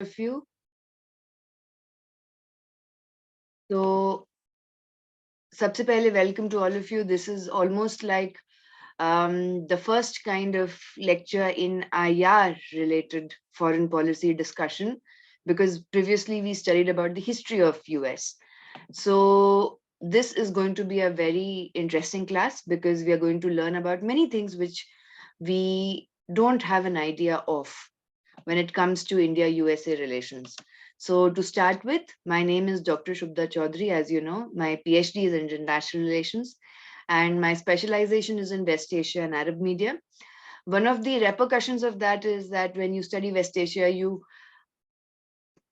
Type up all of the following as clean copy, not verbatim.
of you. So, सबसे पहले welcome to all of you. This is almost like the first kind of lecture in IR related foreign policy discussion, because previously we studied about the history of US. So this is going to be a very interesting class because we are going to learn about many things which we don't have an idea of when it comes to India-USA relations. So to start with, my name is Dr. Shubda Chaudhary. As you know, my PhD is in international relations and my specialization is in West Asia and Arab media. One of the repercussions of that is that when you study West Asia, you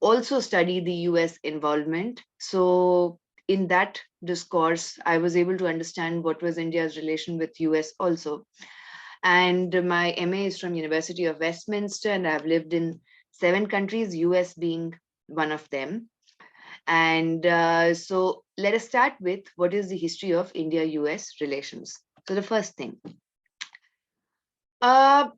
also study the US involvement. So in that discourse, I was able to understand what was India's relation with US also. And my MA is from University of Westminster, and I've lived in 7 countries, US being one of them. And so let us start with what is the history of India-US relations. So the first thing, uh,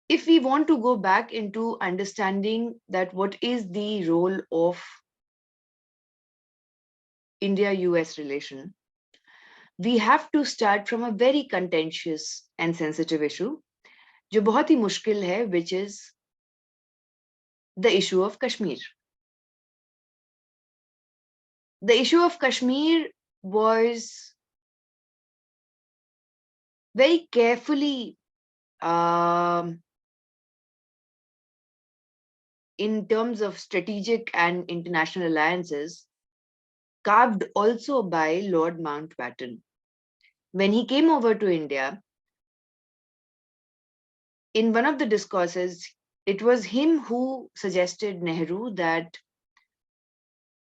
if we want to go back into understanding that what is the role of India-US relation, we have to start from a very contentious and sensitive issue, जो बहुत ही मुश्किल है, which is the issue of Kashmir. The issue of Kashmir was very carefully in terms of strategic and international alliances, carved also by Lord Mountbatten. When he came over to India, in one of the discourses, it was him who suggested Nehru that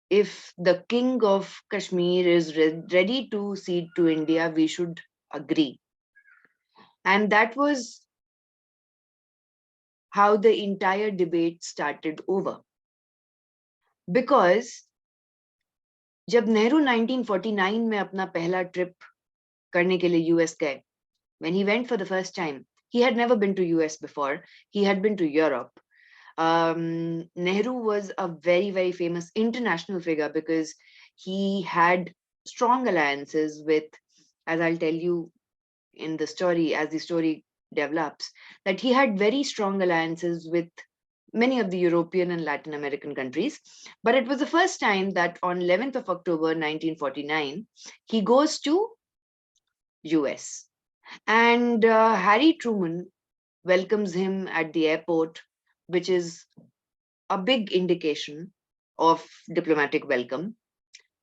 if the king of Kashmir is ready to cede to India, we should agree. And that was how the entire debate started over. Because जब नेहरू 1949 में अपना पहला trip करने के लिए US गए, when he went for the first time, he had never been to US before, he had been to Europe. Nehru was a very, very famous international figure because he had strong alliances with, as I'll tell you in the story, as the story develops, that he had very strong alliances with many of the European and Latin American countries. But it was the first time that on 11th of October 1949, he goes to US. And Harry Truman welcomes him at the airport, which is a big indication of diplomatic welcome.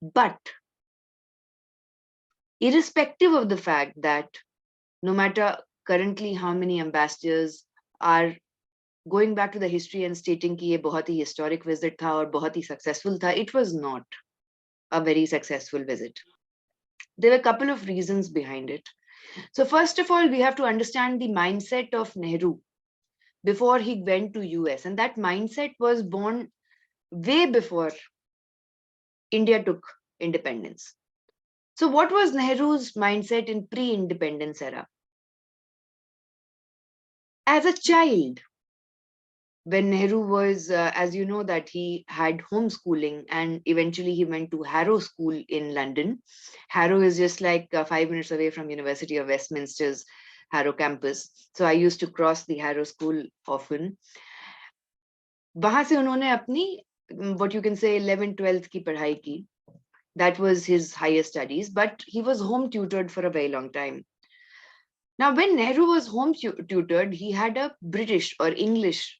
But irrespective of the fact that no matter currently how many ambassadors are going back to the history and stating कि ये बहुत ही historic visit था और बहुत ही successful था, it was not a very successful visit. There were a couple of reasons behind it. So first of all, we have to understand the mindset of Nehru before he went to US, and that mindset was born way before India took independence. So what was Nehru's mindset in pre-independence era? As a child, when Nehru was, as you know, that he had homeschooling and eventually he went to Harrow School in London. Harrow is just like 5 minutes away from University of Westminster's Harrow campus. So I used to cross the Harrow School often. वहां से उन्होंने अपनी what you can say 11th 12th की पढ़ाई की. That was his higher studies, but he was home tutored for a very long time. Now, when Nehru was home tutored, he had a British or English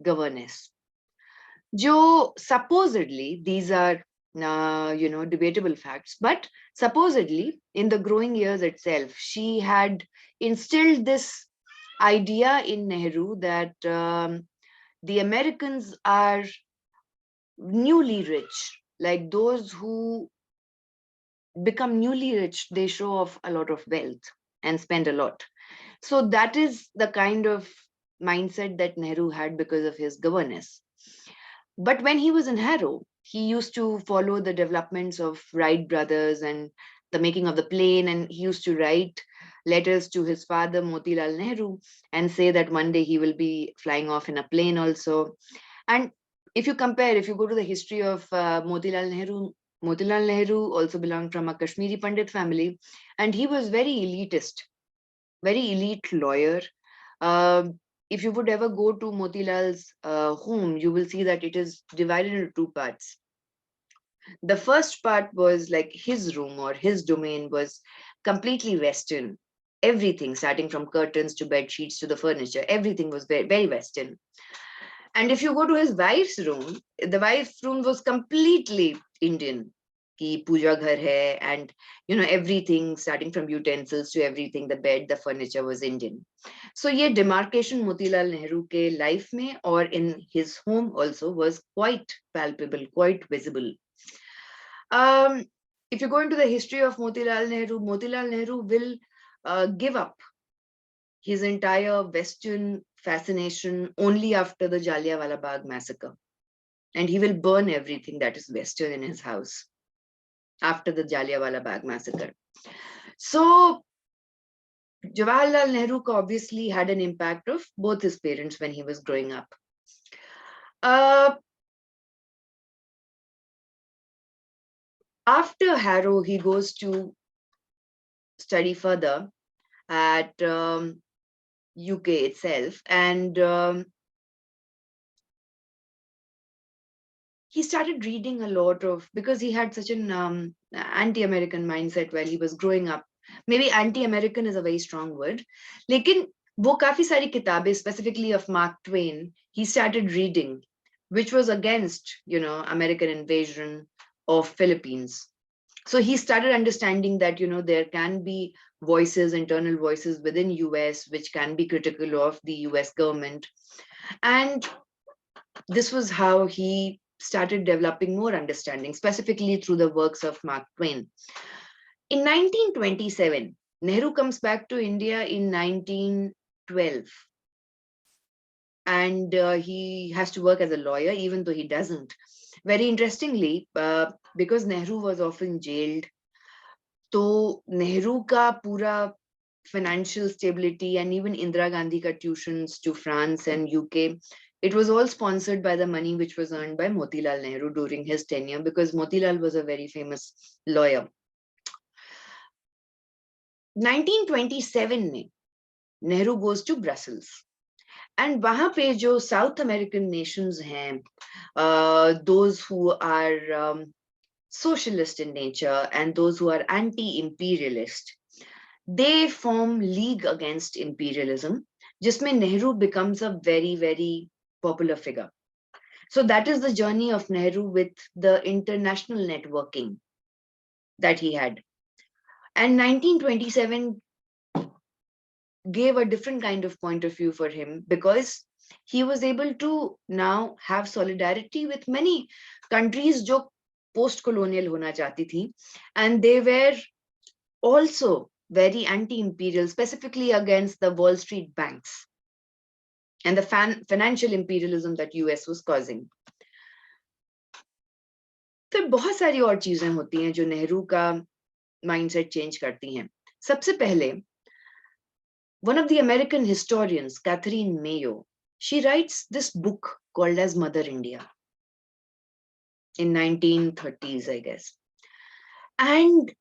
governess. Jo supposedly, these are debatable facts, but supposedly in the growing years itself, she had instilled this idea in Nehru that the Americans are newly rich, like those who become newly rich, they show off a lot of wealth and spend a lot. So that is the kind of mindset that Nehru had because of his governess. But when he was in Harrow, he used to follow the developments of Wright brothers and the making of the plane, and he used to write letters to his father, Motilal Nehru, and say that one day he will be flying off in a plane also. And if you compare, if you go to the history of Motilal Nehru also belonged from a Kashmiri Pandit family, and he was very elitist, very elite lawyer. If you would ever go to Motilal's home, you will see that it is divided into two parts. The first part was like his room or his domain was completely Western. Everything, starting from curtains to bed sheets to the furniture, everything was very, very Western. And if you go to his wife's room, the wife's room was completely Indian. Ki puja ghar hai, and everything starting from utensils to everything, the bed, the furniture was Indian. So ye demarcation Motilal Nehru ke life mein or in his home also was quite palpable, quite visible. Um, if you go into the history of Motilal Nehru will give up his entire Western fascination only after the Jallianwala Bagh massacre. And he will burn everything that is Western in his house after the Jallianwala Bagh massacre. So Jawaharlal Nehru obviously had an impact of both his parents when he was growing up. After Harrow, he goes to study further at UK itself, and he started reading a lot of, because he had such an anti-American mindset while he was growing up. Maybe anti-American is a very strong word, लेकिन वो काफी सारी किताबें specifically of Mark Twain he started reading, which was against American invasion of Philippines. So he started understanding that there can be voices, internal voices within US which can be critical of the US government, and this was how he started developing more understanding, specifically through the works of Mark Twain. In 1927, Nehru comes back to India in 1912, and he has to work as a lawyer, even though he doesn't. Very interestingly, because Nehru was often jailed, so Nehru ka pura financial stability and even Indira Gandhi ka tuitions to France and UK, it was all sponsored by the money which was earned by Motilal Nehru during his tenure, because Motilal was a very famous lawyer. 1927 में Nehru goes to Brussels, and वहाँ पे जो South American nations हैं, those who are socialist in nature and those who are anti-imperialist, they form league against imperialism, जिसमें Nehru becomes a very, very popular figure. So that is the journey of Nehru with the international networking that he had. And 1927 gave a different kind of point of view for him, because he was able to now have solidarity with many countries जो post-colonial होना चाहती थी, and they were also very anti-imperial, specifically against the Wall Street banks and the financial imperialism that US was causing. फिर बहुत सारी और चीजें होती हैं जो नेहरू का माइंडसेट चेंज करती हैं. सबसे पहले, one of the American historians, Catherine Mayo, she writes this book called as Mother India in 1930s, I guess. And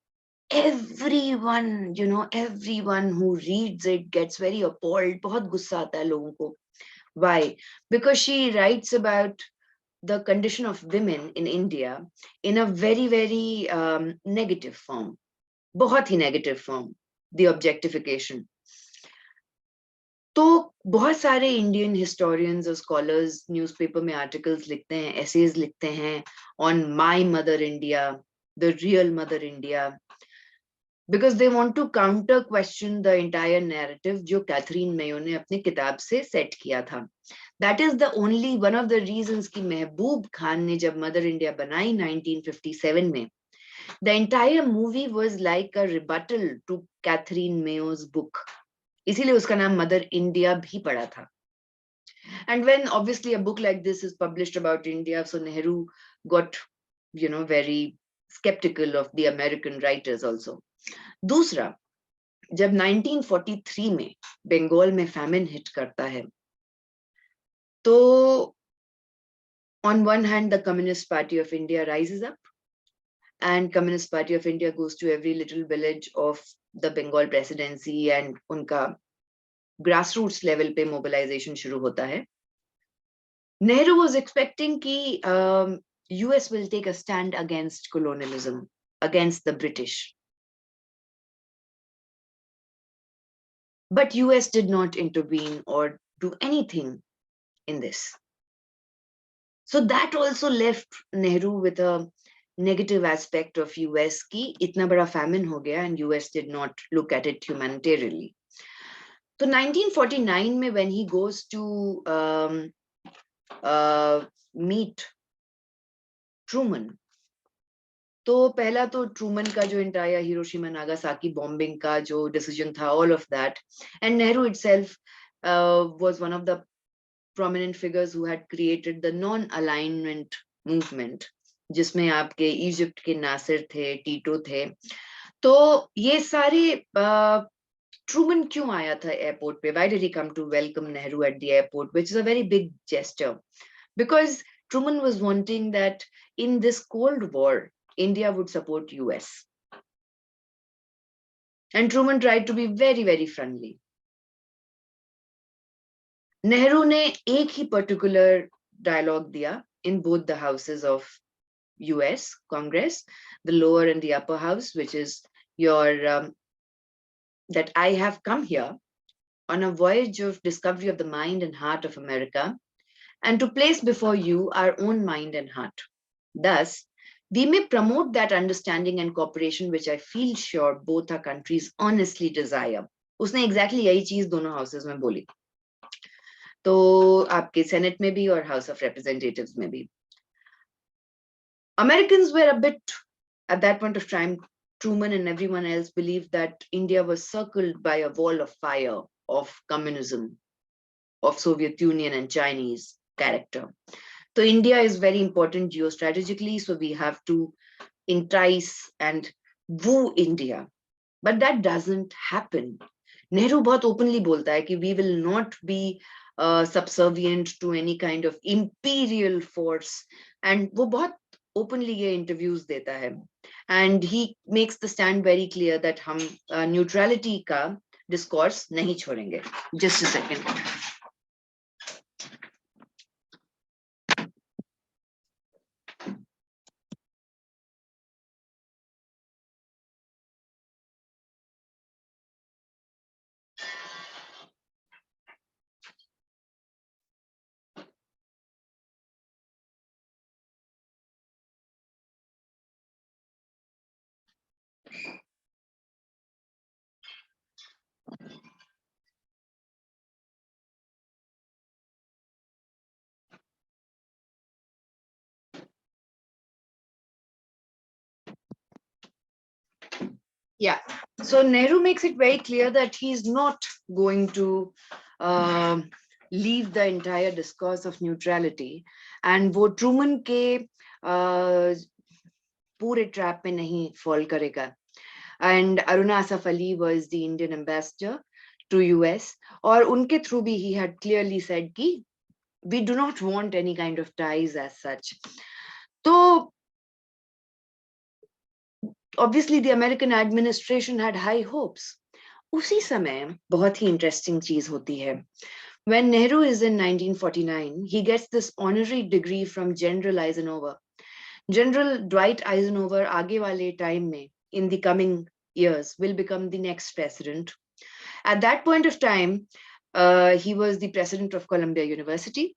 everyone, everyone who reads it gets very appalled. बहुत गुस्सा आता है लोगों को. Why? Because she writes about the condition of women in India in a very, very negative form. बहुत ही negative form, the objectification. तो बहुत सारे इंडियन हिस्टोरियंस और स्कॉलर्स न्यूज़पेपर में आर्टिकल्स लिखते हैं, एसेज लिखते हैं on my mother India, the real mother India, because they want to counter question the entire narrative जो कैथरीन मेयो ने अपनी किताब से सेट किया था. That is the only one of the reasons कि महबूब खान ने जब मदर इंडिया बनाई 1957 में, the entire movie was like a rebuttal to Katherine Mayo's book. इसीलिए उसका नाम मदर इंडिया भी पड़ा था. And when obviously a book like this is published about India, so Nehru got very skeptical of the American writers also. दूसरा, जब 1943 में बंगाल में famine hit करता है, तो on one hand the Communist Party of India rises up, and Communist Party of India goes to every little village of the Bengal presidency and उनका grassroots level पे mobilization शुरू होता है. Nehru was expecting कि US will take a stand against colonialism, against the British. But US did not intervene or do anything in this. So that also left Nehru with a negative aspect of US ki itna bada famine ho gaya, and US did not look at it humanitarily. So 1949 mein when he goes to meet Truman, तो पहला तो Truman का जो entire Hiroshima Nagasaki bombing का जो decision था, all of that, and Nehru itself was one of the prominent figures who had created the non-alignment movement, जिसमें आपके इजिप्ट के नासिर थे, टीटो थे. तो ये सारे ट्रूमन क्यों आया था एयरपोर्ट पे? Why did he come to welcome Nehru at the airport, which is a very big gesture? Because Truman was wanting that in this Cold War, India would support US. And Truman tried to be very, very friendly. Nehru ने एक ही particular dialogue दिया in both the houses of US Congress, the lower and the upper house, which is your that I have come here on a voyage of discovery of the mind and heart of America, and to place before you our own mind and heart. Thus, we may promote that understanding and cooperation which I feel sure both our countries honestly desire. उसने exactly यही चीज दोनों houses में बोली. तो आपके Senate में भी और House of Representatives में भी. Americans were a bit, at that point of time, Truman and everyone else believed that India was circled by a wall of fire of communism, of Soviet Union and Chinese character. So India is very important geostrategically, so we have to entice and woo India. But that doesn't happen. Nehru बहुत openly बोलता है कि we will not be subservient to any kind of imperial force, and वो बहुत openly ये interviews देता है, and he makes the stand very clear that हम neutrality का discourse नहीं छोड़ेंगे. Just a second. Yeah, so Nehru makes it very clear that he's not going to leave the entire discourse of neutrality, and वो Truman के पूरे trap में नहीं fall करेगा. And Aruna Asaf Ali was the Indian ambassador to US, और उनके through भी he had clearly said कि we do not want any kind of ties as such. So obviously the American administration had high hopes. उसी समय बहुत ही interesting चीज होती है. When Nehru is in 1949, he gets this honorary degree from General Eisenhower. General Dwight Eisenhower आगे वाले time में, in the coming years, will become the next president. At that point of time, he was the president of Columbia University,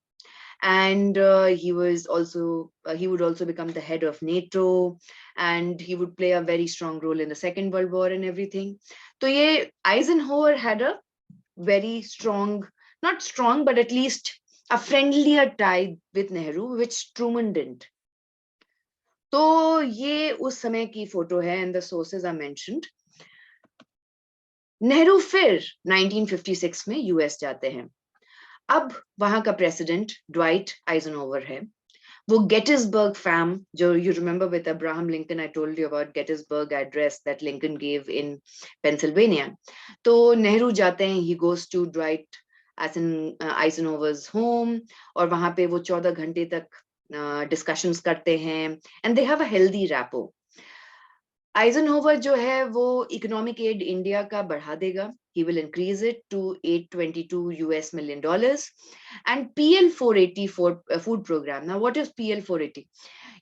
and he would also become the head of NATO, and he would play a very strong role in the Second World War and everything. So ये Eisenhower had a very strong, not strong, but at least a friendlier tie with Nehru, which Truman didn't. तो ये उस समय की photo है, and the sources are mentioned. Nehru फिर 1956 में US जाते हैं. अब वहां का प्रेसिडेंट ड्वाइट आइजनहोवर है. वो Gettysburg fam, जो you remember with Abraham Lincoln, I told you about Gettysburg address that Lincoln gave in Pennsylvania. तो नेहरू जाते हैं, he goes to Dwight Eisenhower's home, और वहां पे वो 14 घंटे तक discussions करते हैं, and they have a healthy rapport. आइजनहोवर जो है वो इकोनॉमिक एड इंडिया का बढ़ा देगा. He will increase it to $822 million. And PL 480 for food program. Now, what is PL 480?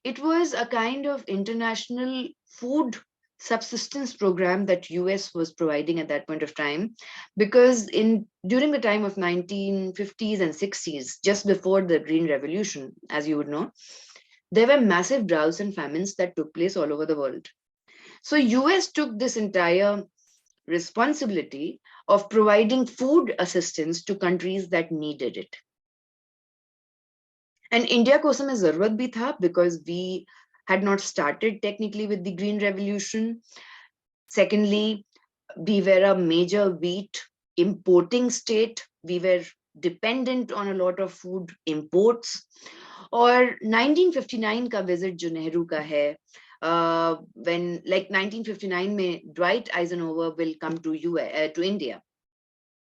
It was a kind of international food subsistence program that US was providing at that point of time, because during the time of 1950s and 60s, just before the Green Revolution, as you would know, there were massive droughts and famines that took place all over the world. So US took this entire responsibility of providing food assistance to countries that needed it. And India ko usme zarurat bhi tha, because we had not started technically with the Green Revolution. Secondly, we were a major wheat importing state. We were dependent on a lot of food imports. और 1959 का visit जो नेहरू का है, when like 1959 में Dwight Eisenhower will come to India.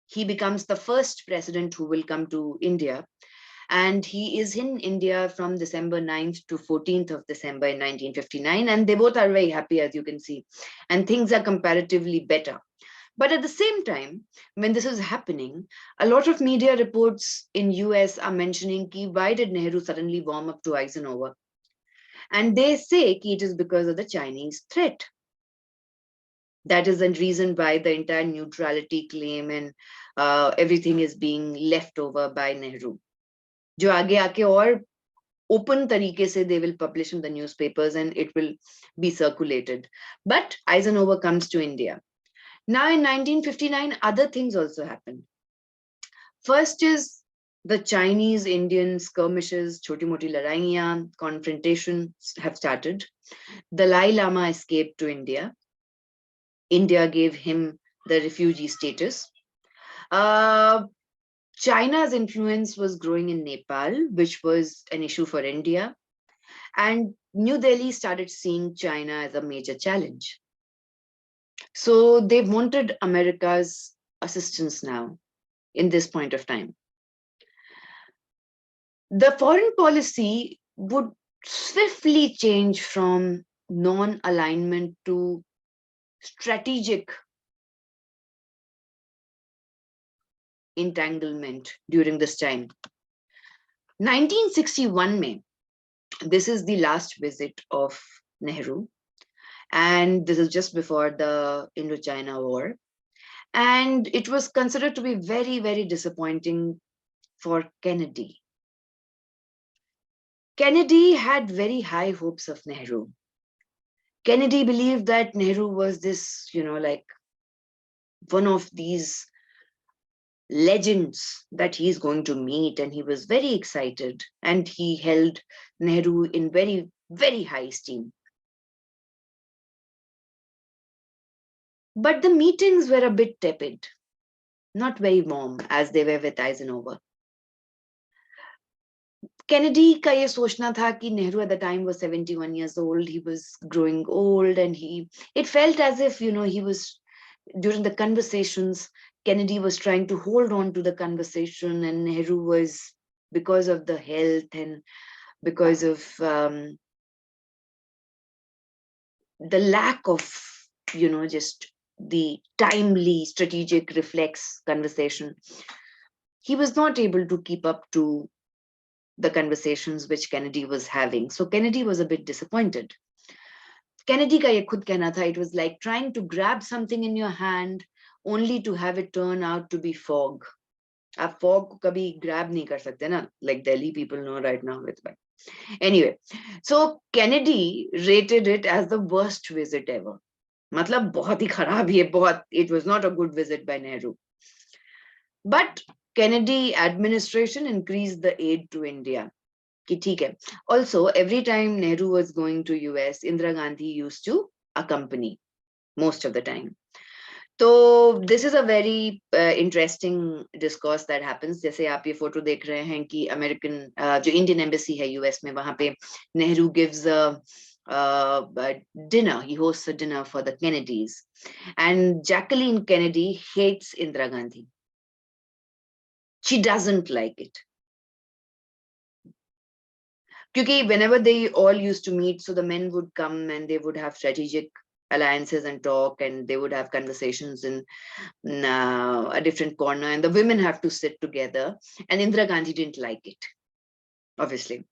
He becomes the first president who will come to India, and he is in India from December 9th to 14th of December in 1959, and they both are very happy, as you can see, and things are comparatively better. But at the same time, when this is happening, a lot of media reports in US are mentioning ki why did Nehru suddenly warm up to Eisenhower? And they say ki it is because of the Chinese threat. That is the reason why the entire neutrality claim and everything is being left over by Nehru. जो आगे आके और open तरीके से they will publish in the newspapers and it will be circulated. But Eisenhower comes to India. Now in 1959, other things also happen. First is the Chinese-Indian skirmishes, choti-moti ladaiyan, confrontations have started. The Dalai Lama escaped to India. India gave him the refugee status. China's influence was growing in Nepal, which was an issue for India. And New Delhi started seeing China as a major challenge. So they wanted America's assistance now in this point of time. The foreign policy would swiftly change from non-alignment to strategic entanglement during this time. 1961 May, this is the last visit of Nehru, and this is just before the Indochina War. And it was considered to be very, very disappointing for Kennedy. Kennedy had very high hopes of Nehru. Kennedy believed that Nehru was this, like one of these legends that he's going to meet, and he was very excited, and he held Nehru in very, very high esteem. But the meetings were a bit tepid, not very warm as they were with Eisenhower. Kennedy का ये सोचना था कि Nehru at the time was 71 years old, he was growing old, and it felt as if, he was, during the conversations, Kennedy was trying to hold on to the conversation, and Nehru was, because of the health and because of the lack of, just the timely strategic reflex conversation, he was not able to keep up to the conversations which Kennedy was having. So Kennedy was a bit disappointed. Kennedy का ये खुद कहना था, it was like trying to grab something in your hand only to have it turn out to be fog. आप fog को कभी grab नहीं कर सकते ना, like Delhi people know right now with me. Anyway, so Kennedy rated it as the worst visit ever. मतलब बहुत ही खराब ये बहुत, it was not a good visit by Nehru. But Kennedy administration increased the aid to India. कि ठीक है. Also, every time Nehru was going to US, Indira Gandhi used to accompany most of the time. तो this is a very interesting discourse that happens. जैसे आप ये photo देख रहे हैं कि अमेरिकन जो इंडियन एम्बेसी है यूएस में, वहां पे Nehru gives dinner. He hosts a dinner for the Kennedys, and Jacqueline Kennedy hates Indira Gandhi. She doesn't like it. Because whenever they all used to meet, so the men would come and they would have strategic alliances and talk, and they would have conversations in a different corner, and the women have to sit together. And Indira Gandhi didn't like it, obviously.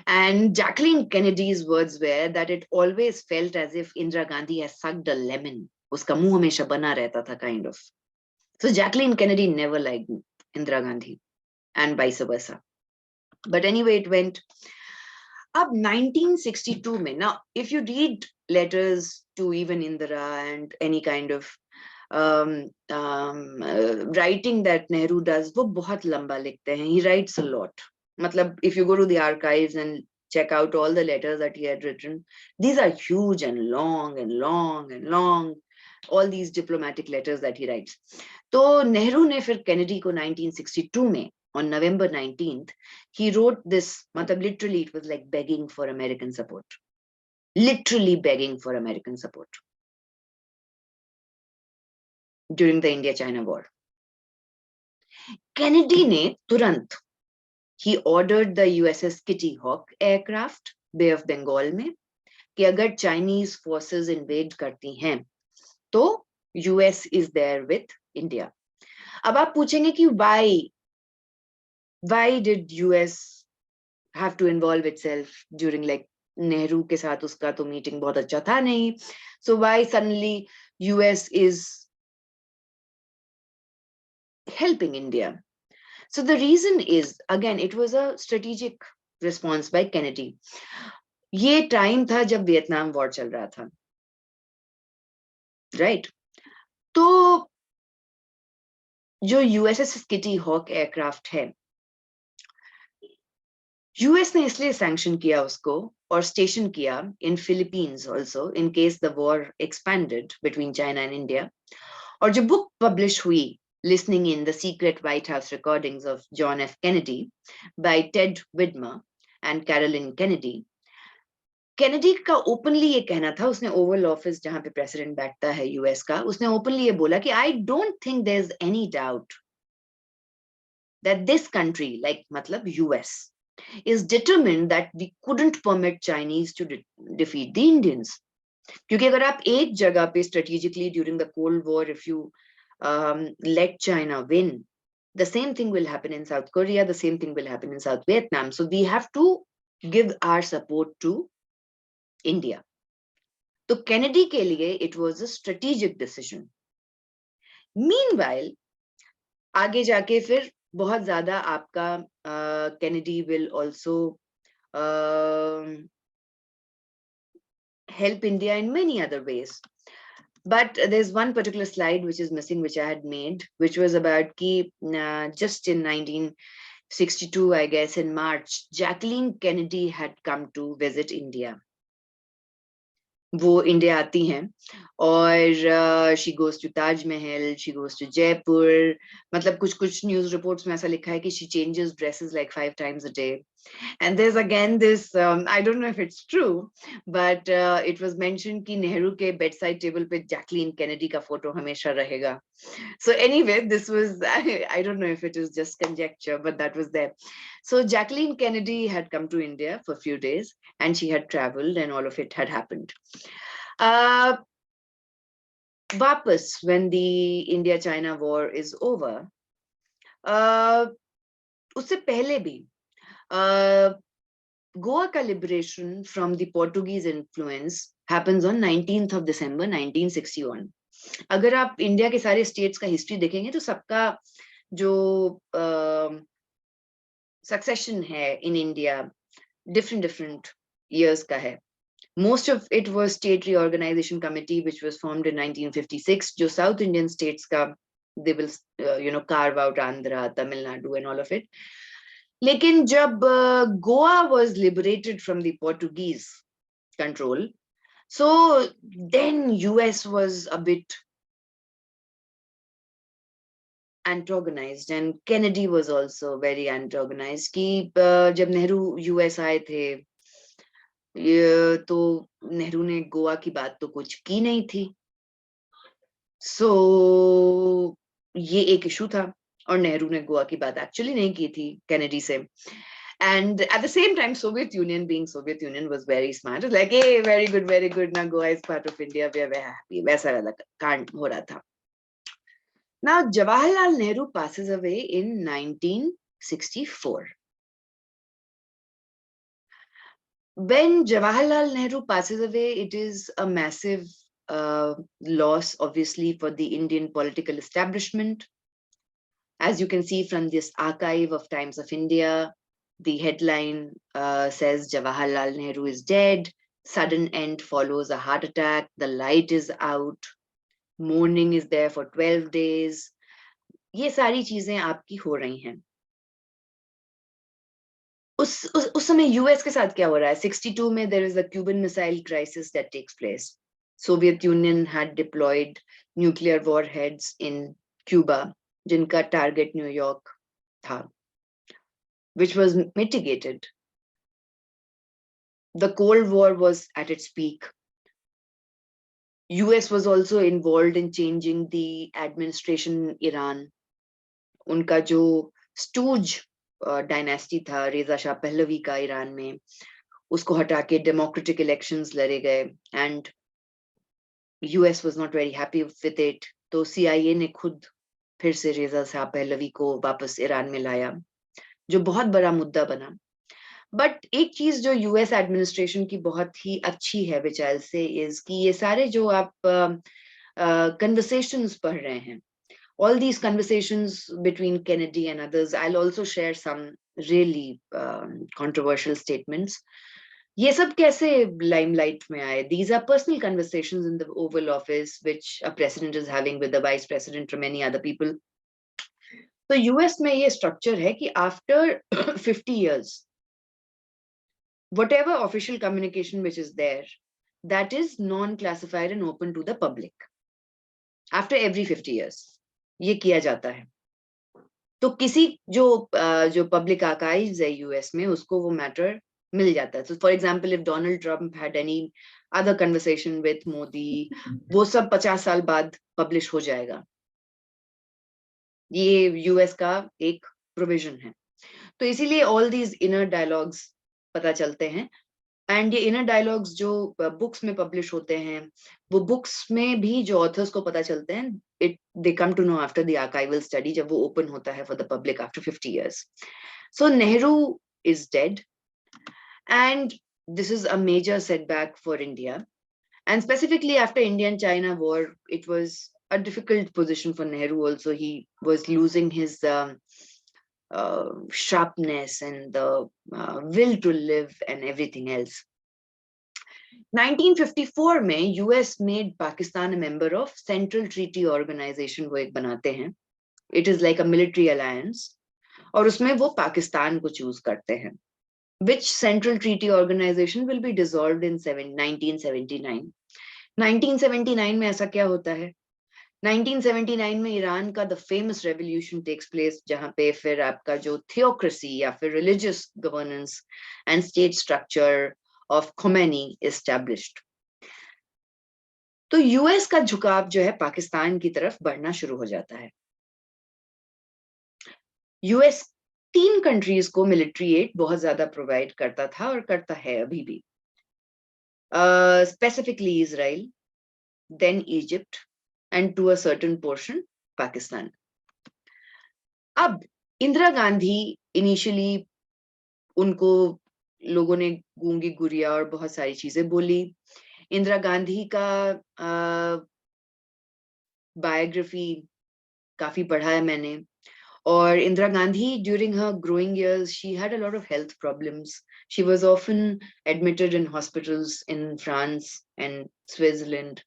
And Jacqueline Kennedy's words were that it always felt as if Indira Gandhi has sucked a lemon. Uska muh hamesha bana rehta tha, kind of. So Jacqueline Kennedy never liked Indira Gandhi, and vice versa. But anyway, it went. Up 1962 में, now if you read letters to even Indira and any kind of writing that Nehru does, वो बहुत लंबा लिखते हैं. He writes a lot. मतलब if you go to the archives and check out all the letters that he had written, these are huge and long and long and long, all these diplomatic letters that he writes. तो नेहरू ने फिर Kennedy को 1962 में on November 19th, he wrote this, literally it was like begging for American support. Literally begging for American support during the India-China war. Kennedy ne turant, he ordered the USS Kitty Hawk aircraft, Bay of Bengal में, कि अगर Chinese forces invade करती हैं, तो US is there with India. अब आप पूछेंगे कि why did US have to involve itself during like Nehru के साथ उसका तो मीटिंग बहुत अच्छा था नहीं. So why suddenly US is helping India? So the reason is, again, it was a strategic response by Kennedy. ये टाइम था जब वियतनाम वॉर चल रहा था, राइट? तो जो यूएसएस किटी हॉक एयरक्राफ्ट है, यूएस ने इसलिए सैंक्शन किया उसको और स्टेशन किया in Philippines also in case the war expanded between China and India. और जो बुक पब्लिश हुई, listening in the secret White House recordings of John F Kennedy by Ted Widmer and Caroline Kennedy, Kennedy का openly ये कहना था, उसने Oval office जहां पे प्रेसिडेंट बैठता है यूएस का, उसने ओपनली ये बोला कि I don't think there is any doubt that this country, like मतलब US, is determined that we couldn't permit Chinese to defeat the Indians. क्योंकि अगर आप एक जगह पे strategically during the Cold War, if you let China win, the same thing will happen in South Korea, the same thing will happen in South Vietnam. So we have to give our support to India. तो Kennedy के लिए it was a strategic decision. Meanwhile, आगे जाके फिर बहुत ज्यादा आपका Kennedy will also help India in many other ways. But there's one particular slide which is missing, which I had made, which was about ki, just in 1962, I guess, in March, Jacqueline Kennedy had come to visit India. वो India आती हैं और she goes to Taj Mahal, she goes to Jaipur. मतलब कुछ कुछ news reports में ऐसा लिखा है कि she changes dresses like 5 times a day. And there's again this, I don't know if it's true, but it was mentioned कि नेहरू के bedside table पे जैकलीन कैनेडी का फोटो हमेशा रहेगा. So anyway, this was, I don't know if it is just conjecture, but that was there. So Jacqueline Kennedy had come to India for a few days, and she had traveled, and all of it had happened. Vapas, when the India-China war is over, उससे पहले भी Goa ka liberation from the Portuguese influence happens on 19th of December 1961. अगर आप India के सारे states का history देखेंगे तो सबका जो सक्सेशन है इन इंडिया different years का है. Most of it was state reorganization committee which was formed in 1956. जो South Indian states का, they will carve out Andhra, Tamil Nadu and all of it. लेकिन जब Goa was liberated from the Portuguese control, so then US was a bit antagonized, and Kennedy was also very antagonized. कि जब Nehru US आए थे तो नेहरू ने गोवा की बात तो कुछ की नहीं थी. सो ये एक इशू था, और नेहरू ने गोवा की बात एक्चुअली नहीं की थी केनेडी से. And at the same time, Soviet Union, being Soviet Union, was very smart. It was like, hey, very good. Now Goa is part of India. We are very happy. वैसा वाला कांड हो रहा था. Now, Jawaharlal Nehru passes away in 1964. When Jawaharlal Nehru passes away, it is a massive loss, obviously, for the Indian political establishment. As you can see from this archive of Times of India, the headline says Jawaharlal Nehru is dead. Sudden end follows a heart attack. The light is out. Mourning is there for 12 days. ये सारी चीजें आपकी हो रही हैं. उस समय US के साथ क्या हो रहा है? 62 में there is a Cuban Missile Crisis that takes place. Soviet Union had deployed nuclear warheads in Cuba, जिनका target New York था, which was mitigated. The Cold War was at its peak. US was also involved in changing the administration in Iran. उनका जो stooge dynasty था रेजा Shah Pahlavi का Iran में, उसको हटा के डेमोक्रेटिक इलेक्शंस लड़े गए, and US was not very happy with it. तो सीआईए ने खुद फिर से रेजा शाह पहलवी को वापस ईरान में लाया, जो बहुत बड़ा मुद्दा बना. बट एक चीज जो यूएस एडमिनिस्ट्रेशन की बहुत ही अच्छी है विचार से इज कि ये सारे जो आप कन्वर्सेशंस पढ़ रहे हैं, all these conversations between Kennedy and others, I'll also share some really controversial statements. ये सब कैसे limelight में आए? These are personal conversations in the Oval Office, which a president is having with the vice president or many other people. तो US में ये structure है कि after 50 years, whatever official communication which is there, that is non-classified and open to the public. After every 50 years. ये किया जाता है. तो किसी जो पब्लिक आर्काइव्स है यूएस में, उसको वो मैटर मिल जाता है. So for example, if Donald Trump had any other conversation with Modi, वो सब 50 साल बाद पब्लिश हो जाएगा. ये यूएस का एक प्रोविजन है. तो इसीलिए all these inner dialogues पता चलते हैं. एंड ये इनर डायलॉग्स जो बुक्स में पब्लिश होते हैं, वो बुक्स में भी जो ऑथर्स को पता चलते हैं, it they come to know after the archival study, जब वो ओपन होता है for the public after 50 years. So Nehru is dead, and this is a major setback for India, and specifically after Indian China war, it was a difficult position for Nehru also. He was losing his sharpness and the will to live and everything else. 1954 में US made Pakistan a member of Central Treaty Organization. वो एक बनाते हैं. It is like a military alliance. और उसमें वो पाकिस्तान को choose करते हैं. Which Central Treaty Organization will be dissolved in 1979. 1979 में ऐसा क्या होता है? 1979 में ईरान का the famous revolution takes place, जहां पे फिर आपका जो थियोक्रेसी या फिर religious governance and state structure of Khomeini established. तो यूएस का झुकाव जो है पाकिस्तान की तरफ बढ़ना शुरू हो जाता है. यूएस 3 कंट्रीज को मिलिट्री एड बहुत ज्यादा प्रोवाइड करता था और करता है अभी भी. Specifically Israel, then Egypt, and to a certain portion Pakistan. अब इंदिरा गांधी इनिशियली, उनको लोगों ने गूंगी गुड़िया और बहुत सारी चीजें बोली. इंदिरा गांधी का बायोग्राफी काफी पढ़ा है मैंने, और Indira Gandhi during her growing years she had a lot of health problems. She was often admitted in hospitals in France and Switzerland.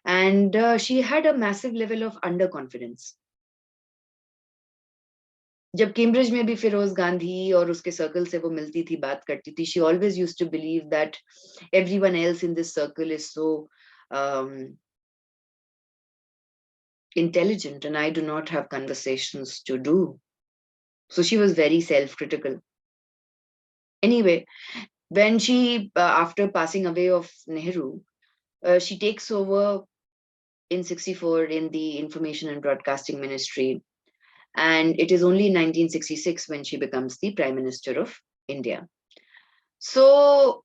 And she had a massive level of underconfidence. जब कैम्ब्रिज में भी फिरोज गांधी और उसके सर्कल से वो मिलती थी, बात करती थी, she always used to believe that everyone else in this circle is so intelligent and I do not have conversations to do. So she was very self-critical. Anyway, when she, after passing away of Nehru, she takes over in 64 in the Information and Broadcasting Ministry. And it is only in 1966 when she becomes the Prime Minister of India. So,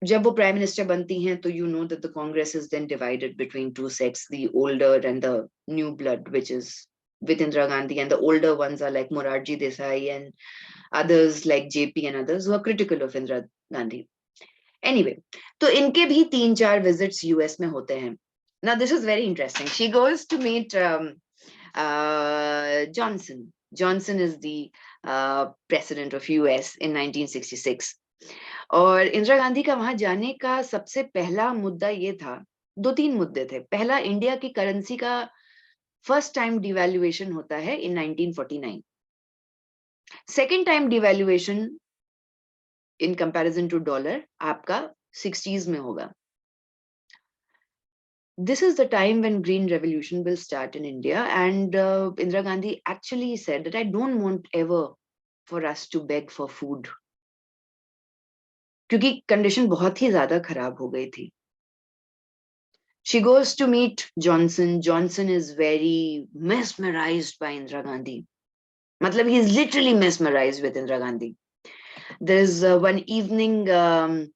जब वो prime minister बनती हैं तो you know that the Congress is then divided between two sets, the older and the new blood, which is with Indira Gandhi, and the older ones are like Morarji Desai and others like JP and others who are critical of Indira Gandhi. Anyway, तो इनके भी 3-4 visits US में होते हैं. Now this is very interesting. She goes to meet Johnson. Johnson is the president of US in 1966. और इंदिरा गांधी का वहां जाने का सबसे पहला मुद्दा ये था, 2-3 मुद्दे थे. पहला, इंडिया की करेंसी का फर्स्ट टाइम डिवैल्यूएशन होता है in 1949. Second time devaluation in comparison to dollar आपका 60s में होगा. This is the time when Green Revolution will start in India, and Indira Gandhi actually said that I don't want ever for us to beg for food. क्योंकि condition बहुत ही ज्यादा खराब हो गई थी. She goes to meet Johnson. Johnson is very mesmerized by Indira Gandhi. मतलब he is literally mesmerized with Indira Gandhi. There's one evening, when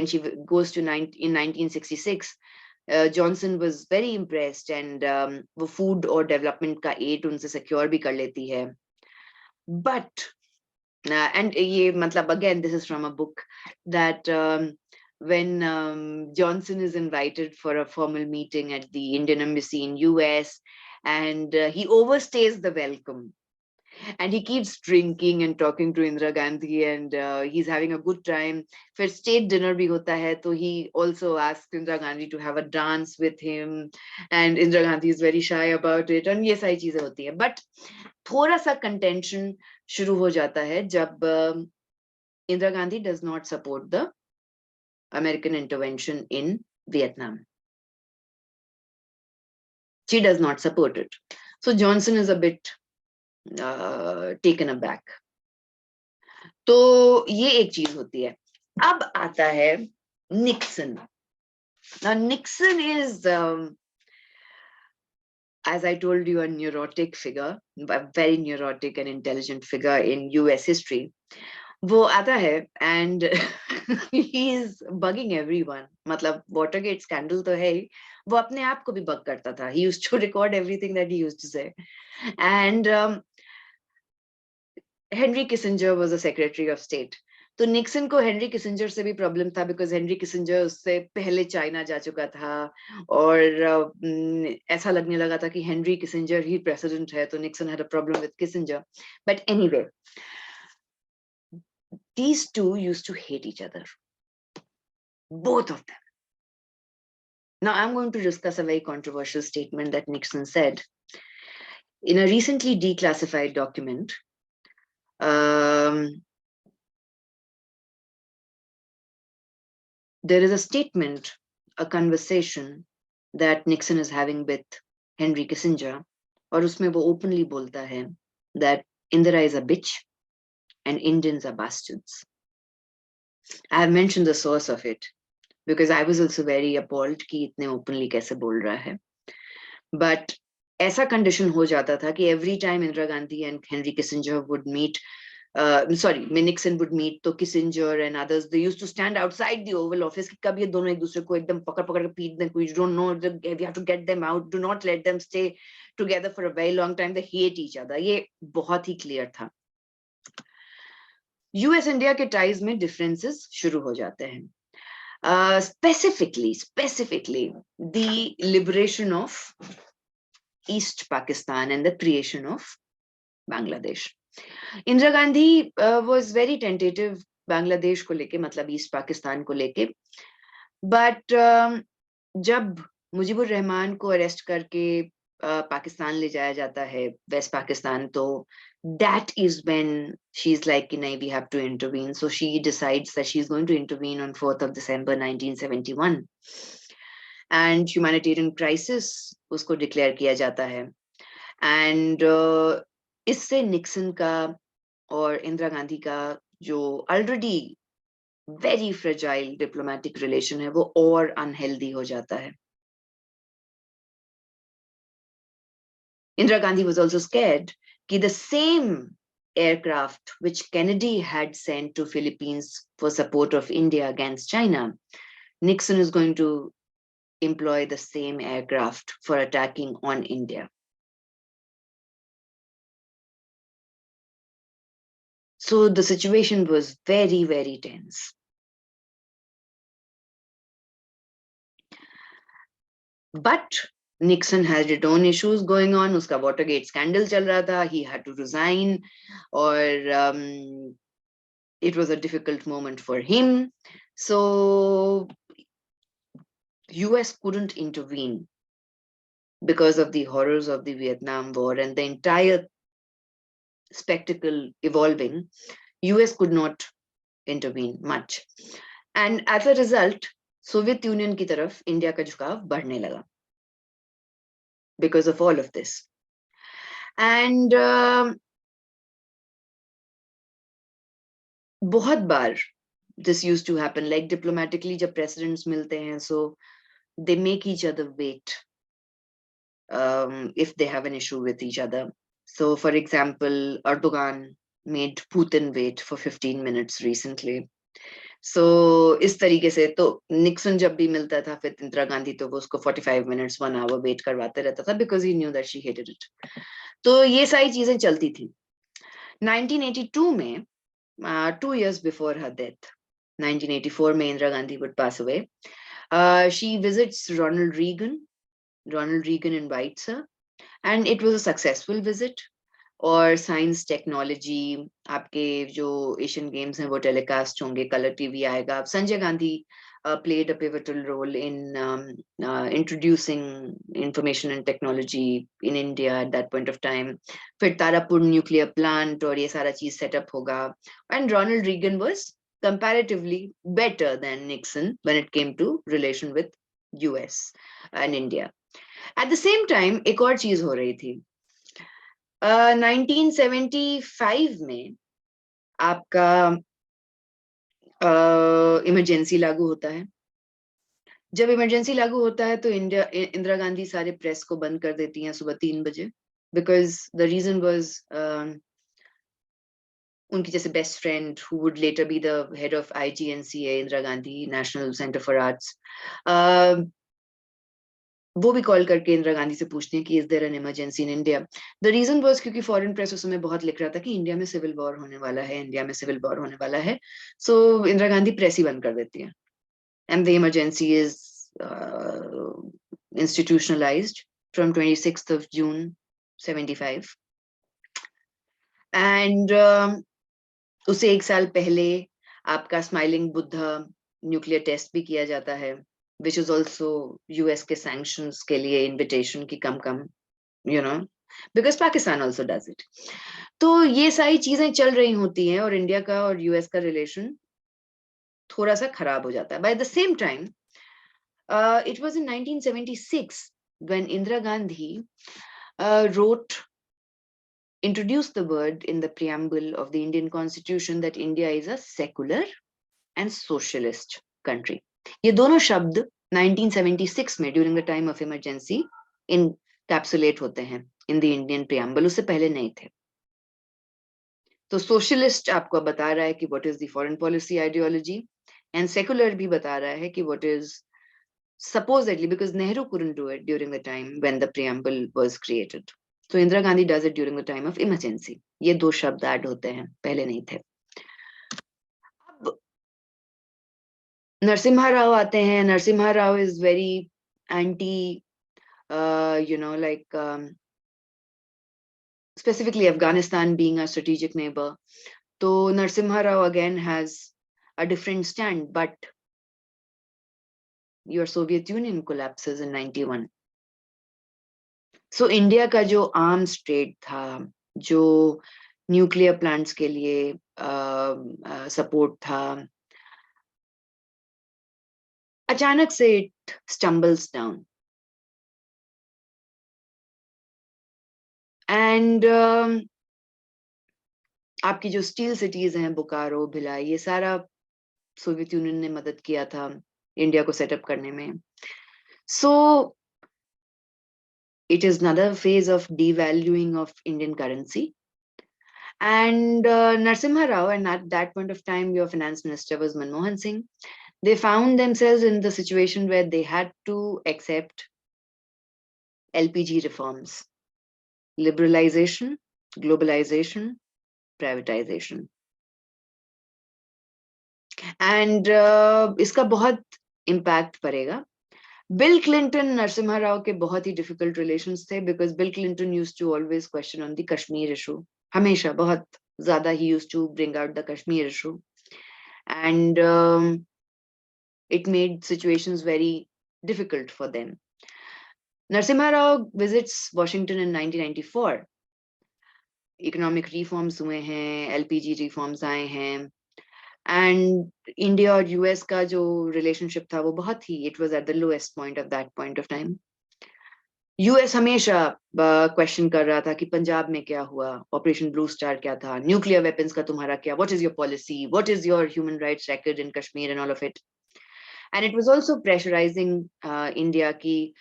she goes to in 1966, Johnson was very impressed, and वो food और development का aid उनसे secure भी कर लेती है. But and ये मतलब again this is from a book that when Johnson is invited for a formal meeting at the Indian Embassy in US, and he overstays the welcome. And he keeps drinking and talking to Indira Gandhi, and he's having a good time. फिर state dinner भी होता है, तो he also asks Indira Gandhi to have a dance with him, and Indira Gandhi is very shy about it, and ये सारी चीजें होती है. But थोड़ा सा contention शुरू हो जाता है जब Indira Gandhi does not support the American intervention in Vietnam. She does not support it. So Johnson is a bit taken aback. तो ये एक चीज होती है. अब आता है Nixon. Now Nixon is, as I told you, a neurotic figure, a very neurotic and intelligent figure in US history. वो आता है and he is bugging everyone. मतलब Watergate scandal तो है ही, वो अपने आप को भी bug करता था. He used to record everything that he used to say. And Henry Kissinger was a Secretary of State. तो निक्सन को हेनरी किसिंजर से भी प्रॉब्लम था, बिकॉज हेनरी किसिंजर उससे पहले चाइना जा चुका था, और ऐसा लगने लगा था कि हेनरी किसिंजर ही प्रेसिडेंट है, तो Nixon had a problem with Kissinger. But anyway, these two used to hate each other, both of them. Now I'm going to discuss a very controversial statement that Nixon said in a recently declassified document. There is a statement, a conversation that Nixon is having with Henry Kissinger, और उसमें वो openly बोलता है that Indira is a bitch and Indians are bastards. I have mentioned the source of it because I was also very appalled कि इतने openly कैसे बोल रहा है. But ऐसा condition हो जाता था कि every time Indira Gandhi and Henry Kissinger would meet, Nixon would meet, तो Kissinger and others, they used to stand outside the Oval Office कि कब ये दोनों एक दूसरे को एकदम पकड़ पकड़ के पीट दें, you don't know, we have to get them out, do not let them stay together for a very long time, they hate each other. ये बहुत ही clear था. US India के ties में differences शुरू हो जाते हैं. Specifically, the liberation of East Pakistan and the creation of Bangladesh. Indira Gandhi was very tentative Bangladesh को लेके, मतलब East Pakistan को लेके, but जब मुजीबुर रहमान को अरेस्ट करके पाकिस्तान ले जाया जाता है, वेस्ट पाकिस्तान, तो that is when she's like, we have to intervene. So she decides that she's going to intervene on 4th of December 1971. And humanitarian crisis उसको डिक्लेयर किया जाता है. एंड इससे निक्सन का और इंदिरा गांधी का जो already very fragile diplomatic relation है वो और अनहेल्दी हो जाता है. Indira Gandhi was also scared that the same aircraft which Kennedy had sent to Philippines for support of India against China, Nixon is going to employ the same aircraft for attacking on India. So the situation was very, very tense. But Nixon had its own issues going on. Uska Watergate scandal chal raha tha. He had to resign, or it was a difficult moment for him. So US couldn't intervene because of the horrors of the Vietnam War and the entire spectacle evolving. US could not intervene much. And as a result, Soviet Union की तरफ India का झुकाव बढ़ने लगा because of all of this. And बहुत बार this used to happen, like diplomatically जब presidents मिलते हैं, so they make each other wait if they have an issue with each other. So for example, Erdogan made Putin wait for 15 minutes recently. So इस तरीके से तो Nixon जब भी मिलता था फिर इंदिरा गांधी तो वो उसको 45 minutes 1 hour वेट करवाते रहता था because he knew that she hated it. तो ये सारी चीजें चलती थी. 1982 में 2 years before her death, 1984 में Indira Gandhi would pass away. She visits Ronald Reagan. Ronald Reagan invites her, and it was a successful visit. और साइंस टेक्नोलॉजी आपके जो एशियन गेम्स हैं वो टेलीकास्ट होंगे, कलर टीवी आएगा. Sanjay Gandhi played a pivotal role in introducing information and technology in India at that point of time. फिर Tarapur nuclear plant और ये सारा चीज सेटअप होगा. And Ronald Reagan was comparatively better than Nixon when it came to relation with US and India. At the same time एक और चीज हो रही थी. 1975 में आपका इमरजेंसी लागू होता है. जब इमरजेंसी लागू होता है तो इंदिरा गांधी सारे प्रेस को बंद कर देती हैं सुबह 3 बजे बिकॉज द रीजन वाज उनकी जैसे best friend who would later be the head of IGNCA, Indira Gandhi national centre for arts, वो भी कॉल करके इंदिरा गांधी से पूछते हैं कि is there an emergency in India. The reason was क्योंकि फॉरेन प्रेस उस समय बहुत लिख रहा था कि इंडिया में सिविल वॉर होने वाला है, इंडिया में सिविल वॉर होने वाला है. सो इंदिरा गांधी प्रेस ही बंद कर देती है and the emergency is institutionalized from 26th of June 75. And उसे 1 साल पहले आपका स्माइलिंग बुद्धा न्यूक्लियर टेस्ट भी किया जाता है, which is also US के sanctions के लिए invitation की कम you know, because Pakistan also does it. तो ये सारी चीजें चल रही होती हैं और इंडिया का और US का रिलेशन थोड़ा सा खराब हो जाता है. By the same time, it was in 1976 when Indira Gandhi introduced the word in the preamble of the Indian Constitution that India is a secular and socialist country. ये दोनों शब्द 1976 में during the time of emergency encapsulate होते हैं in the Indian preamble, उससे पहले नहीं थे. तो सोशलिस्ट आपको बता रहा है कि what is the foreign policy ideology, and secular भी बता रहा है कि what is supposedly, because Nehru couldn't do it during the time when the preamble was created. So Indira Gandhi does it during the time of emergency. ये दो शब्द add होते हैं, पहले नहीं थे. अब नरसिम्हा राव आते हैं. Narasimha Rao is very anti like specifically Afghanistan being a strategic neighbor. So Narasimha Rao again has a different stand, but your Soviet Union collapses in 91. So India का जो arms trade था, जो न्यूक्लियर प्लांट्स के लिए सपोर्ट था, अचानक से it stumbles down. And आपकी जो स्टील सिटीज हैं, बोकारो, भिलाई, ये सारा सोवियत यूनियन ने मदद किया था इंडिया को सेटअप करने में. So it is another phase of devaluing of Indian currency. And Narasimha Rao, and at that point of time, your finance minister was Manmohan Singh. They found themselves in the situation where they had to accept LPG reforms, liberalization, globalization, privatization. And इसका बहुत impact पड़ेगा. Bill Clinton Narasimha Rao के बहुत ही difficult relations थे, because Bill Clinton used to always question on the Kashmir issue. हमेशा बहुत ज्यादा ही used to bring out the Kashmir issue, and it made situations very difficult for them. Narasimha Rao visits Washington in 1994. Economic reforms हुए हैं, LPG reforms आए हैं, and India और US का जो relationship था वो बहुत ही, it was at the lowest point of that point of time. US हमेशा क्वेश्चन कर रहा था कि पंजाब में क्या हुआ, ऑपरेशन ब्लू स्टार क्या था, न्यूक्लियर वेपन्स का तुम्हारा क्या, what is your policy, what is your human rights record in Kashmir and all of it. And it was also pressurizing India ki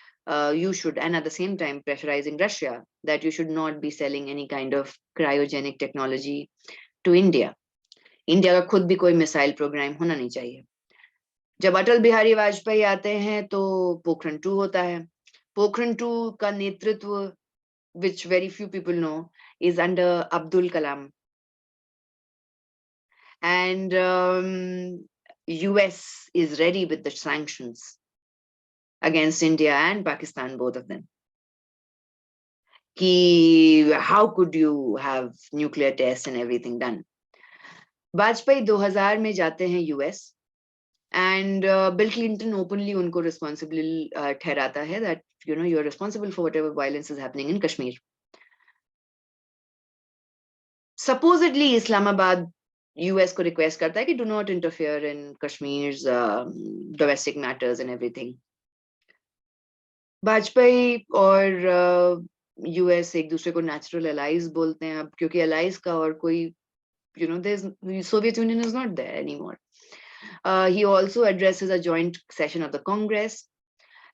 you should, and at the same time pressurizing Russia that you should not be selling any kind of cryogenic technology to India. India का खुद भी कोई missile programme होना नहीं चाहिए. जब अटल बिहारी वाजपेयी आते हैं तो पोखरण 2 होता है. पोखरण 2 का नेतृत्व, which very few people know, is under Abdul Kalam. And US is ready with the sanctions against India and Pakistan, both of them. How could you have nuclear tests and everything done? Vajpayee 2000 में जाते हैं US, and Bill Clinton openly उनको responsible ठहराता है that you're responsible for whatever violence is happening in Kashmir. Supposedly Islamabad US को request करता है कि do not interfere in Kashmir's domestic matters and everything. Vajpayee और US एक दूसरे को नेचुरल अलाइज बोलते हैं अब, क्योंकि अलाइज का और कोई Soviet Union is not there anymore. He also addresses a joint session of the Congress,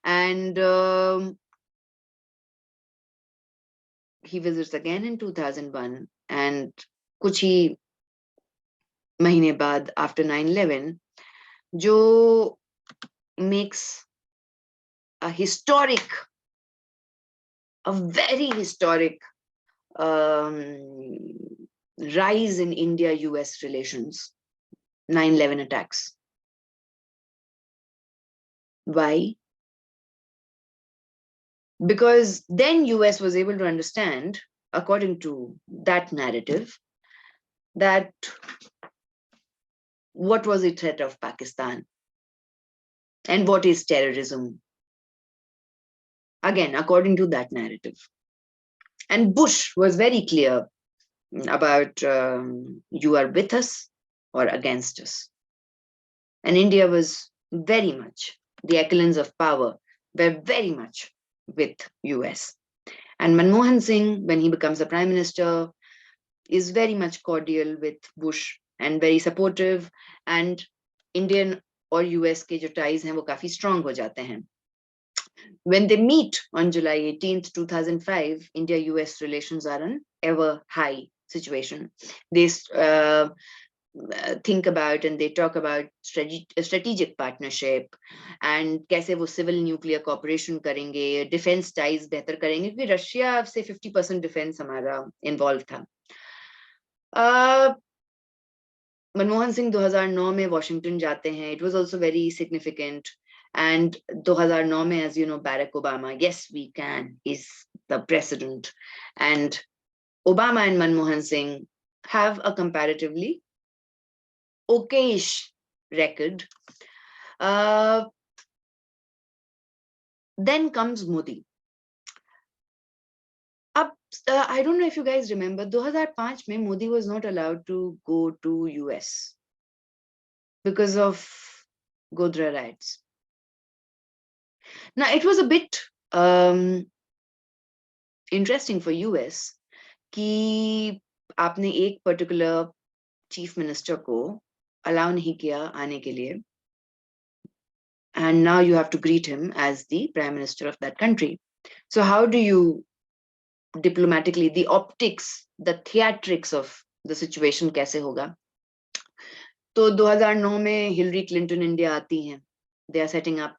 and he visits again in 2001, and कुछ ही महीने बाद after 9/11 जो makes a very historic rise in India-US relations, 9/11 attacks. Why? Because then US was able to understand, according to that narrative, that what was the threat of Pakistan and what is terrorism. Again, according to that narrative. And Bush was very clear about you are with us or against us. And India was very much, the echelons of power were very much with US. And Manmohan Singh, when he becomes the prime minister, is very much cordial with Bush and very supportive, and Indian or US के जो ties हैं वो काफी strong हो जाते हैं. When they meet on July 18th, 2005, India-US relations are an ever high situation. They think about and they talk about strategic partnership and कैसे वो civil nuclear cooperation करेंगे, defense ties बेहतर करेंगे, क्योंकि रशिया से 50% defense हमारा involved था. मनमोहन सिंह 2009 में वॉशिंगटन जाते हैं. It was also very significant. And 2009 में, as you know, Barack Obama, yes, we can, is the president. And Obama and Manmohan Singh have a comparatively okay-ish record. Then comes Modi. I don't know if you guys remember, 2005 में Modi was not allowed to go to US because of Godhra riots. Now, it was a bit um, interesting for US कि आपने एक particular chief minister को allow नहीं किया आने के लिए, and now you have to greet him as the prime minister of that country. So how do you diplomatically, the optics, the theatrics of the situation कैसे होगा? तो 2009 में हिलरी क्लिंटन इंडिया आती हैं, they are setting up.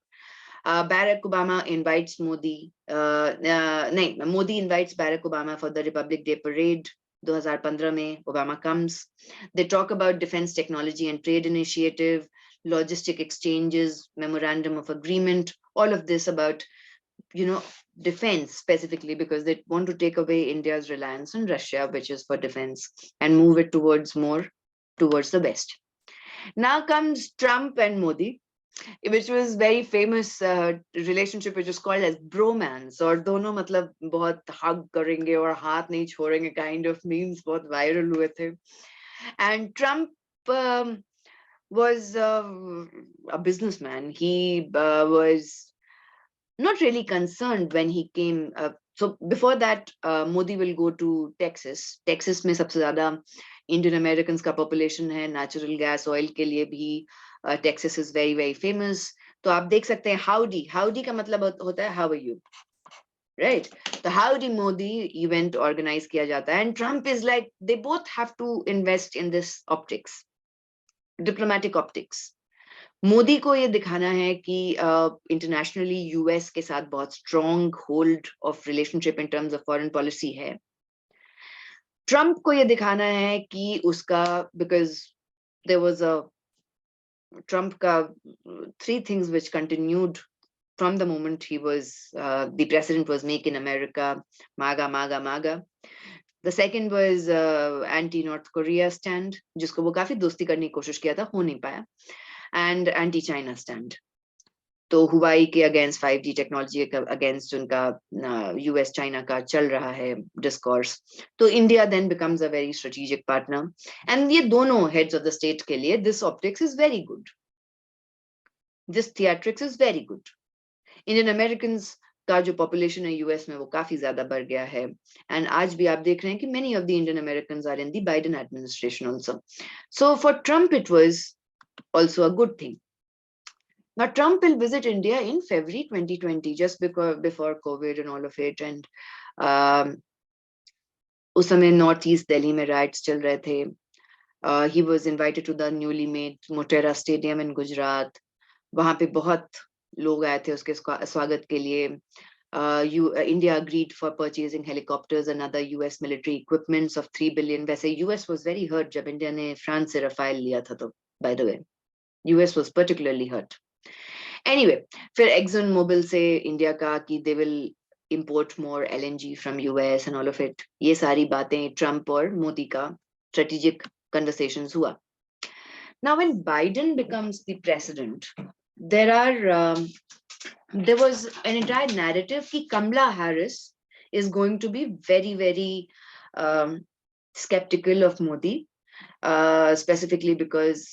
Barack Obama invites Modi. नहीं, Modi invites Barack Obama for the Republic Day parade. 2015 में Obama comes. They talk about defense technology and trade initiative, logistic exchanges, memorandum of agreement, all of this about, defense specifically, because they want to take away India's reliance on Russia, which is for defense, and move it towards the West. Now comes Trump and Modi, which was very famous relationship, which is called as bromance, और दोनों मतलब बहुत hug करेंगे और हाथ नहीं छोड़ेंगे kind of memes बहुत viral हुए थे. And Trump was a businessman. He was not really concerned when he came. So before that, Modi will go to Texas. Texas में सबसे ज़्यादा Indian Americans का population है. Natural gas, oil के लिए भी Texas is very very famous. तो आप देख सकते हैं howdy का मतलब होता है how are you, right? The howdy Modi event organize किया जाता है, and Trump is like they both have to invest in this optics, diplomatic optics. Modi को ये दिखाना है कि इंटरनेशनली यूएस के साथ बहुत strong hold of relationship in terms of foreign policy है. ट्रम्प को ये दिखाना है कि उसका, because there was a Trump का 3 things which continued from the moment he was the president was Make in America, MAGA, MAGA, MAGA. The second was anti-North Korea stand, जिसको वो काफी दोस्ती करने की कोशिश किया था, हो नहीं पाया. And anti-China stand. तो हुवाई के अगेंस्ट 5G टेक्नोलॉजी के अगेंस्ट उनका यूएस चाइना का चल रहा है डिस्कोर्स. तो India then becomes a very strategic partner, and ये दोनों हेड्स ऑफ द स्टेट के लिए this optics is very good, this theatrics is very good. Indian American का जो पॉपुलेशन है यूएस में वो काफी ज्यादा बढ़ गया है, एंड आज भी आप देख रहे हैं कि many of the Indian American are in the Biden administration also. So for Trump it was also a good thing. Now, Trump will visit India in February 2020, just before COVID and all of it. And उस समय north east Delhi में rights चल रहे थे. He was invited to the newly made Motera Stadium in Gujarat. वहां पे बहुत लोग आए थे उसके स्वागत के लिए. India agreed for purchasing helicopters and other US military equipments of 3 billion. वैसे US was very hurt जब इंडिया ने फ्रांस से रफाल लिया था. तो by the way, US was particularly hurt. Anyway, फिर Exxon Mobil से इंडिया का कि they will import more LNG from US and all of it. ये सारी बातें ट्रम्प और मोदी का strategic conversations हुआ. Now, when Biden becomes the president, there was an entire narrative कि Kamala Harris is going to be very very skeptical of Modi, specifically because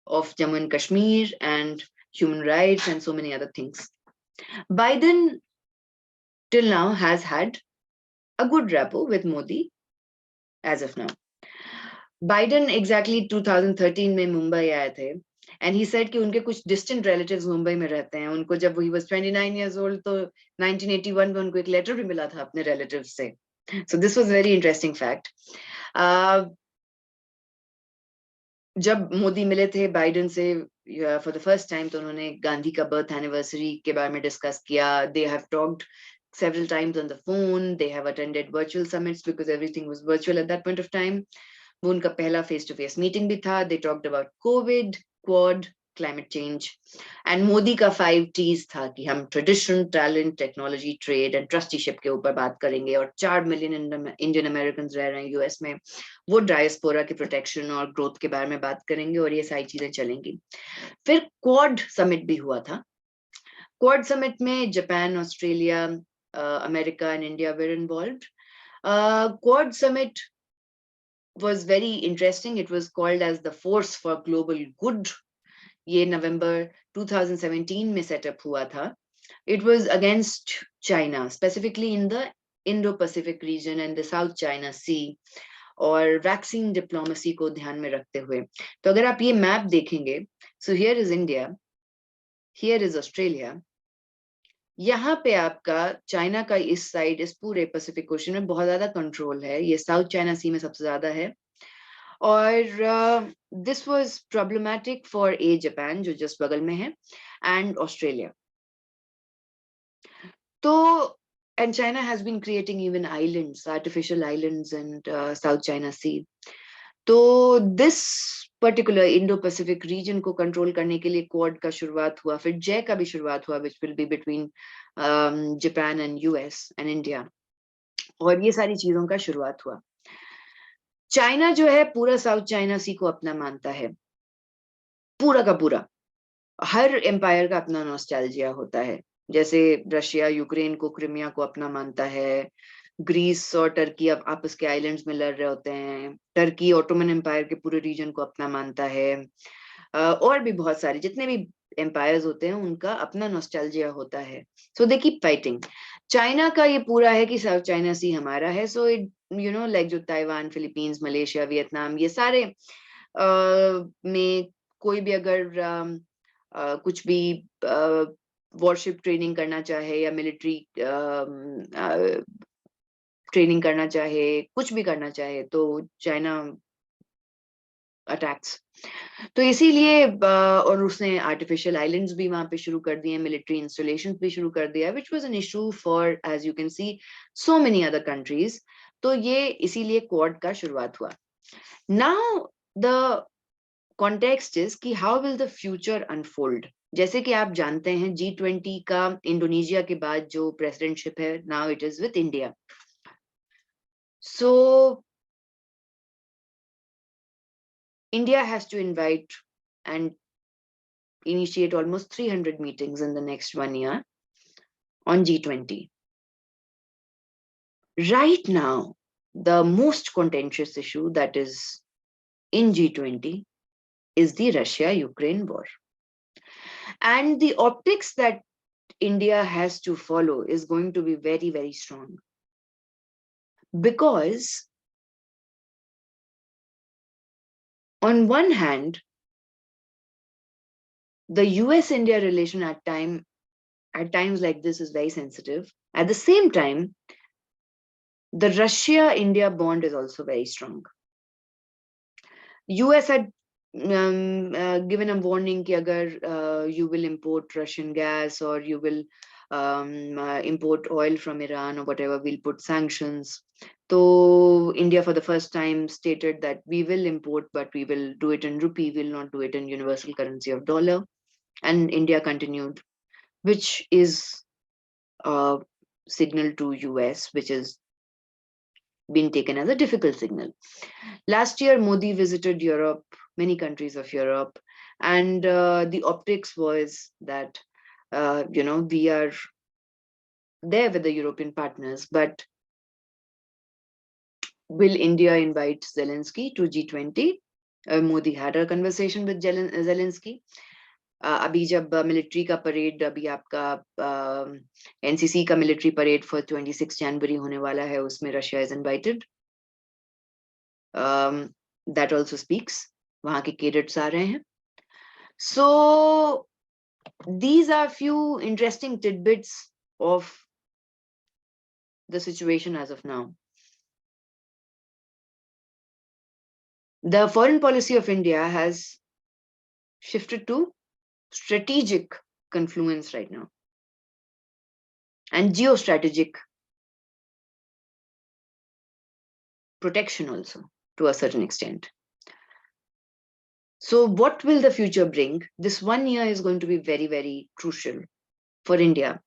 of Jammu and Kashmir and human rights and so many other things. Biden till now has had a good rapport with Modi as of now. Biden exactly 2013 में मुंबई आए थे, and he said कि उनके कुछ distant relatives Mumbai में रहते हैं. उनको जब he was 29 years old तो 1981 में उनको एक letter भी मिला था अपने relatives से. So this was very interesting fact. जब मोदी मिले थे बाइडन से फॉर द फर्स्ट टाइम, तो उन्होंने गांधी का बर्थ एनिवर्सरी के बारे में डिस्कस किया. They have talked several times on the phone. They have attended virtual summits because everything was virtual at that point of time. वो उनका पहला face to face meeting भी था. They talked about COVID, Quad, climate change, and Modi का 5 T's था कि हम tradition, talent, technology, trade and trusteeship के ऊपर बात करेंगे. और 4 मिलियन इंडियन अमेरिकन रह रहे हैं यूएस में, वो डायस्पोरा के प्रोटेक्शन और ग्रोथ के बारे में बात करेंगे, और ये सारी चीजें चलेंगी. फिर क्वाड समिट भी हुआ था. क्वाड समिट में Japan, Australia, America and India were involved. Quad summit was very interesting. It was called as the Force for Global Good. ये नवंबर 2017 में सेटअप हुआ था. It was against China, specifically in the Indo-Pacific region and the South China Sea, और vaccine diplomacy को ध्यान में रखते हुए. तो अगर आप ये मैप देखेंगे, so here is India, here is Australia. यहाँ पे आपका चाइना का इस साइड, इस पूरे पैसिफिक ओशन में बहुत ज्यादा कंट्रोल है. ये साउथ चाइना सी में सबसे ज्यादा है. और this was problematic for Japan जो जस्ट बगल में है, एंड ऑस्ट्रेलिया. तो and China has been creating even islands, artificial islands in South China Sea. तो this particular Indo-Pacific region को कंट्रोल करने के लिए क्वाड का शुरुआत हुआ, फिर जे का भी शुरुआत हुआ, which will be between Japan and US and India. और ये सारी चीजों का शुरुआत हुआ. चाइना जो है पूरा साउथ चाइना सी को अपना मानता है, पूरा का पूरा. हर एम्पायर का अपना नॉस्टैल्जिया होता है. जैसे रशिया यूक्रेन को, क्रिमिया को अपना मानता है. ग्रीस और टर्की अब आपस के आइलैंड्स में लड़ रहे होते हैं. टर्की ऑटोमन एम्पायर के पूरे रीजन को अपना मानता है. और भी बहुत सारे जितने भी एम्पायर्स होते हैं उनका अपना नॉस्टैल्जिया होता है. सो दे कीप फाइटिंग. चाइना का ये पूरा है कि साउथ चाइना सी हमारा है. So it you know like जो ताइवान, फिलीपींस, मलेशिया, वियतनाम, ये सारे में कोई भी अगर कुछ भी वॉरशिप ट्रेनिंग करना चाहे या मिलिट्री ट्रेनिंग करना चाहे, कुछ भी करना चाहे, तो चाइना अटैक्स. तो इसीलिए और उसने आर्टिफिशियल आइलैंड्स भी वहां पे शुरू कर दिए, मिलिट्री इंस्टॉलेशंस भी शुरू कर दिया, which was an issue for, as you can see, so many other countries. तो ये इसीलिए क्वाड का शुरुआत हुआ. Now the context is that how will the future unfold. जैसे कि आप जानते हैं G20 का इंडोनेशिया के बाद जो प्रेसिडेंटशिप है, now it is with India. So India has to invite and initiate almost 300 meetings in the next 1 year on G20. Right now, the most contentious issue that is in G20 is the Russia-Ukraine war. And the optics that India has to follow is going to be very, very strong. Because on one hand, the US-India relation at times like this is very sensitive. At the same time, the Russia-India bond is also very strong. US had given a warning कि अगर you will import Russian gas or you will import oil from Iran or whatever, we'll put sanctions. So India for the first time stated that we will import, but we will do it in rupee, we will not do it in universal currency of dollar. And India continued, which is a signal to US, which is been taken as a difficult signal. Last year, Modi visited Europe, many countries of Europe, and the optics was that, we are there with the European partners, but will India invite Zelensky to G20? Modi had a conversation with Zelensky. अभी जब military का parade, अभी आपका NCC का military parade for 26 जनवरी होने वाला है, उसमें Russia is invited. That also speaks, वहां के कैडेट्स आ रहे हैं. सो these are few interesting tidbits of the situation as of now. The foreign policy of India has shifted to strategic confluence right now and geostrategic protection also to a certain extent. So what will the future bring? This 1 year is going to be very, very crucial for India,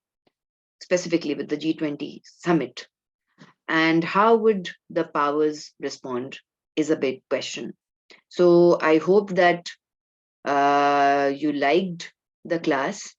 specifically with the G20 summit. And how would the powers respond is a big question. So I hope that you liked the class.